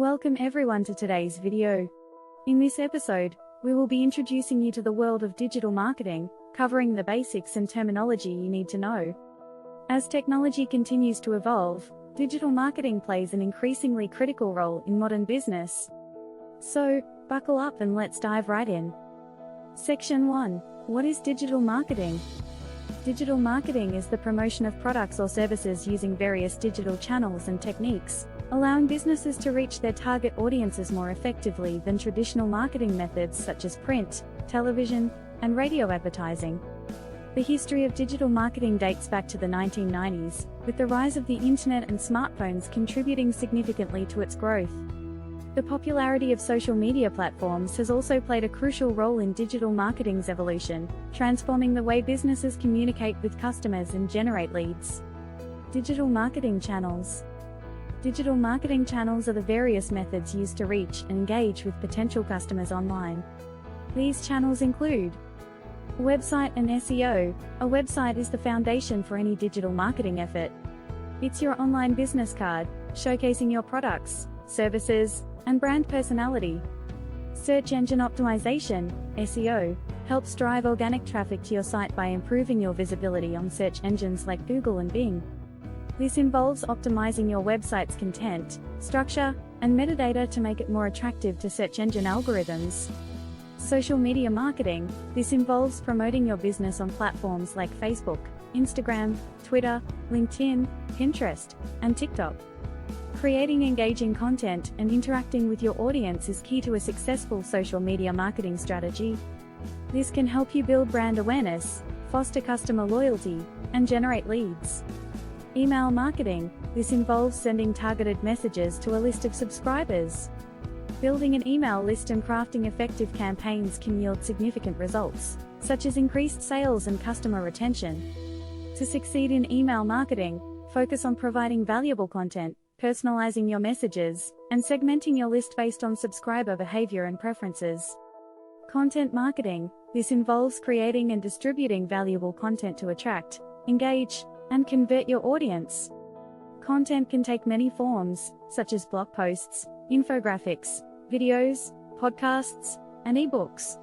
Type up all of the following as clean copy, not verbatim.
Welcome everyone to today's video. In this episode, we will be introducing you to the world of digital marketing, covering the basics and terminology you need to know. As technology continues to evolve, digital marketing plays an increasingly critical role in modern business. So, buckle up and let's dive right in. Section 1. What is digital marketing? Digital marketing is the promotion of products or services using various digital channels and techniques, allowing businesses to reach their target audiences more effectively than traditional marketing methods such as print, television, and radio advertising. The history of digital marketing dates back to the 1990s, with the rise of the internet and smartphones contributing significantly to its growth. The popularity of social media platforms has also played a crucial role in digital marketing's evolution, transforming the way businesses communicate with customers and generate leads. Digital marketing channels. Digital marketing channels are the various methods used to reach and engage with potential customers online. These channels include website and SEO. A website is the foundation for any digital marketing effort. It's your online business card, showcasing your products, services, and brand personality. Search engine optimization, SEO, helps drive organic traffic to your site by improving your visibility on search engines like Google and Bing. This involves optimizing your website's content, structure, and metadata to make it more attractive to search engine algorithms. Social media marketing. This involves promoting your business on platforms like Facebook, Instagram, Twitter, LinkedIn, Pinterest, and TikTok. Creating engaging content and interacting with your audience is key to a successful social media marketing strategy. This can help you build brand awareness, foster customer loyalty, and generate leads. Email marketing. This involves sending targeted messages to a list of subscribers. Building an email list and crafting effective campaigns can yield significant results, such as increased sales and customer retention. To succeed in email marketing, focus on providing valuable content, personalizing your messages, and segmenting your list based on subscriber behavior and preferences. Content marketing. This involves creating and distributing valuable content to attract, engage, and convert your audience. Content can take many forms, such as blog posts, infographics, videos, podcasts, and ebooks.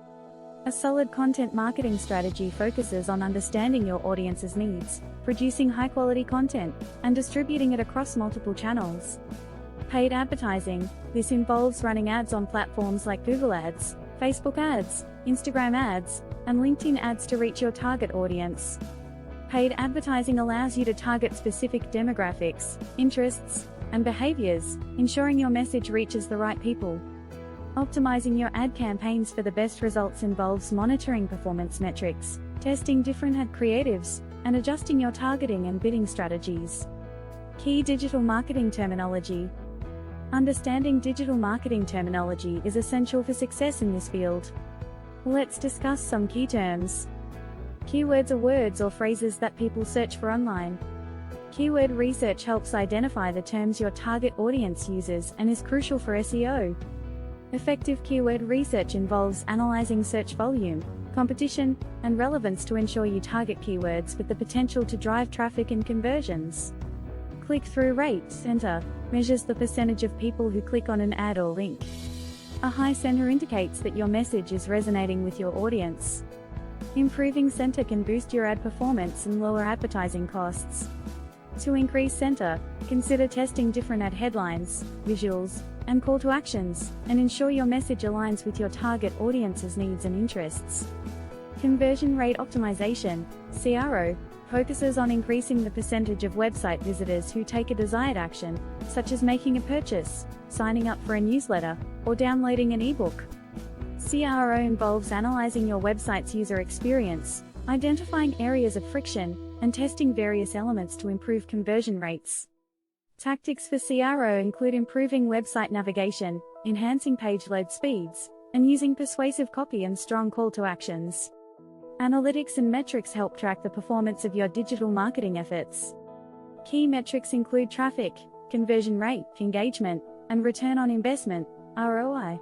A solid content marketing strategy focuses on understanding your audience's needs, producing high-quality content, and distributing it across multiple channels. Paid advertising. This involves running ads on platforms like Google Ads, Facebook Ads, Instagram Ads, and LinkedIn Ads to reach your target audience. Paid advertising allows you to target specific demographics, interests, and behaviors, ensuring your message reaches the right people. Optimizing your ad campaigns for the best results involves monitoring performance metrics, testing different ad creatives, and adjusting your targeting and bidding strategies. Key digital marketing terminology. Understanding digital marketing terminology is essential for success in this field. Let's discuss some key terms. Keywords are words or phrases that people search for online. Keyword research helps identify the terms your target audience uses and is crucial for SEO. Effective keyword research involves analyzing search volume, competition, and relevance to ensure you target keywords with the potential to drive traffic and conversions. Click-through rate center measures the percentage of people who click on an ad or link. A high center indicates that your message is resonating with your audience. Improving center can boost your ad performance and lower advertising costs. To increase center, consider testing different ad headlines, visuals, and call to actions, and ensure your message aligns with your target audience's needs and interests. Conversion rate optimization, CRO, focuses on increasing the percentage of website visitors who take a desired action, such as making a purchase, signing up for a newsletter, or downloading an ebook. CRO involves analyzing your website's user experience, identifying areas of friction, and testing various elements to improve conversion rates. Tactics for CRO include improving website navigation, enhancing page load speeds, and using persuasive copy and strong call to actions. Analytics and metrics help track the performance of your digital marketing efforts. Key metrics include traffic, conversion rate, engagement, and return on investment, ROI.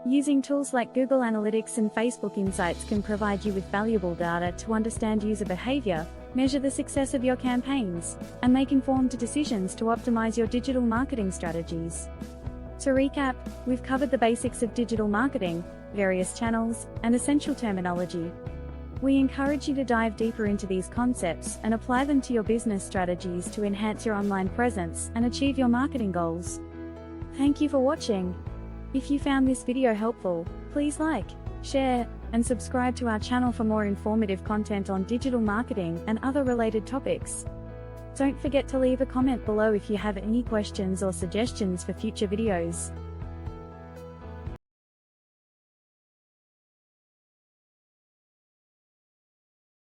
Using tools like Google Analytics and Facebook Insights can provide you with valuable data to understand user behavior, measure the success of your campaigns, and make informed decisions to optimize your digital marketing strategies. To recap, we've covered the basics of digital marketing, various channels, and essential terminology. We encourage you to dive deeper into these concepts and apply them to your business strategies to enhance your online presence and achieve your marketing goals. Thank you for watching. If you found this video helpful, please like, share, and subscribe to our channel for more informative content on digital marketing and other related topics. Don't forget to leave a comment below if you have any questions or suggestions for future videos.